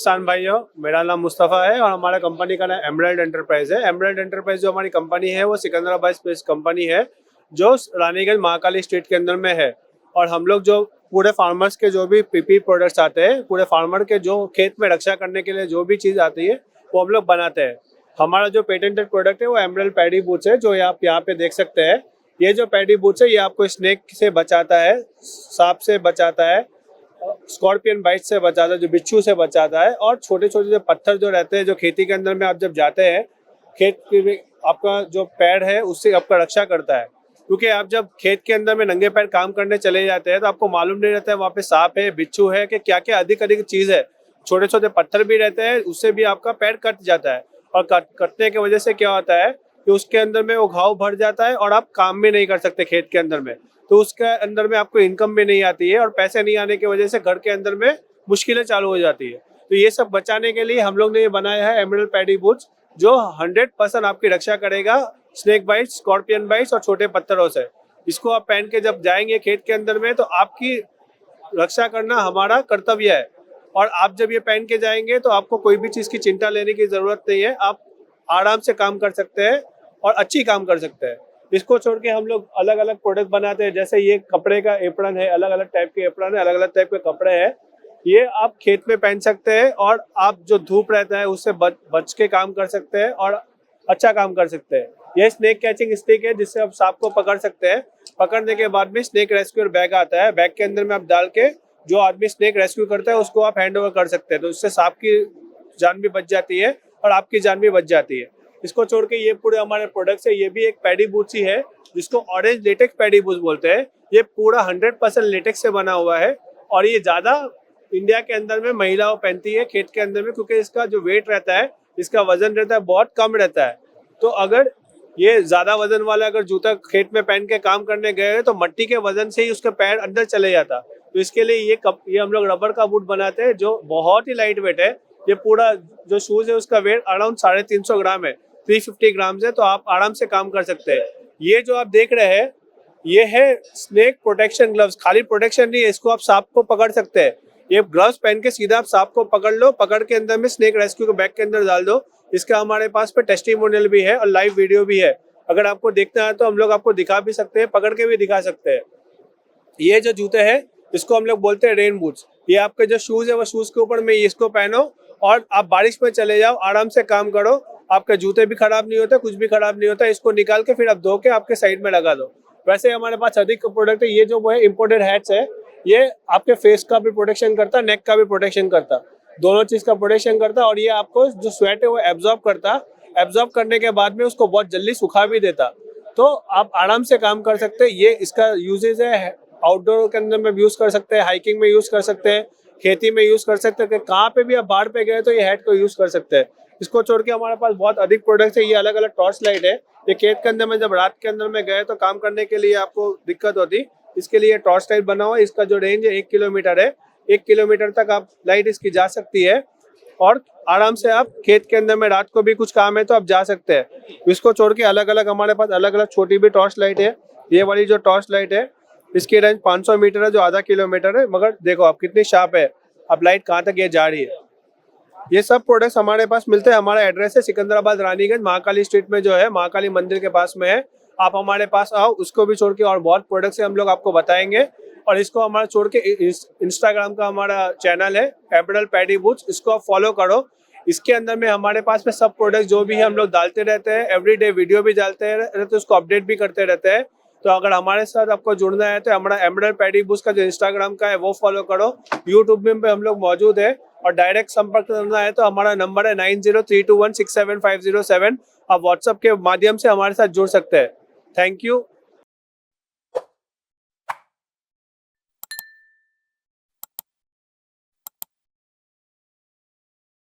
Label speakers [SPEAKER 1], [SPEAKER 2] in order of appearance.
[SPEAKER 1] किसान भाइयों, मेरा नाम मुस्तफ़ा है और हमारा कंपनी का नाम एमराल्ड एंटरप्राइज है। एमराल्ड एंटरप्राइज जो हमारी कंपनी है वो सिकंदराबाद बेस्ड कंपनी है जो रानीगंज महाकाली स्ट्रीट के अंदर में है। और हम लोग जो पूरे फार्मर्स के जो भी पीपी प्रोडक्ट्स आते हैं, पूरे फार्मर के जो खेत में रक्षा करने के लिए जो भी चीज़ आती है वो हम लोग बनाते हैं। हमारा जो पेटेंटेड प्रोडक्ट है वो एमराल्ड पैडी बूट्स है, जो आप यहाँ पे देख सकते हैं। ये जो पैडी बूट्स है ये आपको स्नेक से बचाता है, सांप से बचाता है, स्कॉर्पियन बाइट से बचाता है, जो बिच्छू से बचाता है, और छोटे छोटे जो पत्थर जो रहते हैं जो खेती के अंदर में आप जब जाते हैं, खेत की आपका जो पैर है उससे आपका रक्षा करता है। क्योंकि आप जब खेत के अंदर में नंगे पैर काम करने चले जाते हैं तो आपको मालूम नहीं रहता है वहाँ पे सांप है, बिच्छू है, कि क्या क्या अधिक अधिक चीज़ है। छोटे छोटे पत्थर भी रहते हैं, उससे भी आपका पैर कट जाता है। और कटने की वजह से क्या होता है कि उसके अंदर में वो घाव भर जाता है और आप काम भी नहीं कर सकते खेत के अंदर में। तो उसके अंदर में आपको इनकम भी नहीं आती है और पैसे नहीं आने की वजह से घर के अंदर में मुश्किलें चालू हो जाती है। तो ये सब बचाने के लिए हम लोग ने ये बनाया है एमराल्ड पैडी बूट्स, जो 100% आपकी रक्षा करेगा स्नेक बाइट्स, स्कॉर्पियन बाइट्स और छोटे पत्थरों से। इसको आप पहन के जब जाएंगे खेत के अंदर में तो आपकी रक्षा करना हमारा कर्तव्य है। और आप जब ये पहन के जाएंगे तो आपको कोई भी चीज़ की चिंता लेने की ज़रूरत नहीं है। आप आराम से काम कर सकते हैं और अच्छी काम कर सकते हैं। इसको छोड़ के हम लोग अलग अलग प्रोडक्ट बनाते हैं, जैसे ये कपड़े का एप्रन है, अलग अलग टाइप के एप्रन है, अलग अलग टाइप के कपड़े हैं। ये आप खेत में पहन सकते हैं और आप जो धूप रहता है उससे बच के काम कर सकते हैं और अच्छा काम कर सकते हैं। ये स्नेक कैचिंग स्टिक है जिससे आप सांप को पकड़ सकते हैं। पकड़ने के बाद में स्नेक रेस्क्यूअर बैग आता है, बैग के अंदर में आप डाल के जो आदमी स्नेक रेस्क्यू करता है उसको आप हैंड ओवर कर सकते हैं। तो इससे सांप की जान भी बच जाती है और आपकी जान भी बच जाती है। इसको छोड़ के ये पूरे हमारे प्रोडक्ट्स है, ये भी एक पैडी बूट्स ही है जिसको ऑरेंज लेटेक्स पैडी बूट्स बोलते हैं। ये पूरा 100% लेटेक्स से बना हुआ है और ये ज़्यादा इंडिया के अंदर में महिलाओं पहनती है खेत के अंदर में, क्योंकि इसका जो वेट रहता है, इसका वजन रहता है, बहुत कम रहता है। तो अगर ये ज़्यादा वजन वाला अगर जूता खेत में पहन के काम करने गए तो मट्टी के वजन से ही उसका पैर अंदर चले जाता। तो इसके लिए ये हम लोग रबर का बूट बनाते हैं जो बहुत ही लाइट वेट है। ये पूरा जो शूज़ है उसका वेट अराउंड 350 ग्राम है, 350 ग्राम्स है, तो आप आराम से काम कर सकते हैं। ये जो आप देख रहे हैं ये है स्नेक प्रोटेक्शन ग्लव्स। खाली प्रोटेक्शन नहीं है, इसको आप सांप को पकड़ सकते हैं। ये ग्लव्स पहन के सीधा आप सांप को पकड़ लो, पकड़ के अंदर में स्नेक रेस्क्यू को बैग के अंदर डाल दो। इसका हमारे पास पे टेस्टिमोनियल भी है और लाइव वीडियो भी है। अगर आपको देखना है तो हम लोग आपको दिखा भी सकते हैं, पकड़ के भी दिखा सकते हैं। ये जो जूते हैं इसको हम लोग बोलते हैं रेन बूट्स। ये आपके जो शूज़ है वो शूज़ के ऊपर में इसको पहनो और आप बारिश में चले जाओ, आराम से काम करो। आपके जूते भी खराब नहीं होते, कुछ भी खराब नहीं होता। इसको निकाल के फिर आप धो के आपके साइड में लगा दो। वैसे हमारे पास अधिक प्रोडक्ट है। ये जो वो है इम्पोर्टेड हैट्स है, ये आपके फेस का भी प्रोटेक्शन करता, नेक का भी प्रोटेक्शन करता, दोनों चीज़ का प्रोटेक्शन करता। और ये आपको जो स्वेट है वो एब्जॉर्ब करता, एब्जॉर्ब करने के बाद में उसको बहुत जल्दी सुखा भी देता। तो आप आराम से काम कर सकते हैं। ये इसका यूजेज है आउटडोर के अंदर में यूज़ कर सकते हैं, हाइकिंग में यूज़ कर सकते हैं, खेती में यूज़ कर सकते हैं, कहाँ पे भी आप बाहर पे गए तो ये हैट को यूज़ कर सकते हैं। इसको छोड़ के हमारे पास बहुत अधिक प्रोडक्ट्स है। ये अलग अलग टॉर्च लाइट है। ये खेत के अंदर में जब रात के अंदर में गए तो काम करने के लिए आपको दिक्कत होती, इसके लिए टॉर्च लाइट बना हुआ है। इसका जो रेंज है 1 किलोमीटर है, 1 किलोमीटर तक आप लाइट इसकी जा सकती है और आराम से आप खेत के अंदर में रात को भी कुछ काम है तो आप जा सकते हैं। इसको छोड़ के अलग अलग हमारे पास अलग अलग छोटी भी टॉर्च लाइट है। ये वाली जो टॉर्च लाइट है इसकी रेंज 500 मीटर है, जो आधा किलोमीटर है, मगर देखो आप कितनी शार्प है, अब लाइट कहाँ तक ये जा रही है। ये सब प्रोडक्ट्स हमारे पास मिलते हैं। हमारा एड्रेस है सिकंदराबाद रानीगंज महाकाली स्ट्रीट में जो है, महाकाली मंदिर के पास में है। आप हमारे पास आओ, उसको भी छोड़ के और बहुत प्रोडक्ट्स है हम लोग आपको बताएंगे। और इसको हमारा छोड़ के इंस्टाग्राम का हमारा चैनल है एमराल्ड पैडी बूट्स, इसको आप फॉलो करो। इसके अंदर में हमारे पास में सब प्रोडक्ट जो भी है हम लोग डालते रहते हैं, एवरीडे वीडियो भी डालते रहते हैं, उसको अपडेट भी करते रहते हैं। तो अगर हमारे साथ आपको जुड़ना है तो हमारा एमराल्ड पैडी बूट्स का जो इंस्टाग्राम का है वो फॉलो करो। यूट्यूब में भी हम लोग मौजूद है और डायरेक्ट संपर्क करना है तो हमारा नंबर है 9032167507। आप व्हाट्सएप के माध्यम से हमारे साथ जुड़ सकते हैं। Thank you.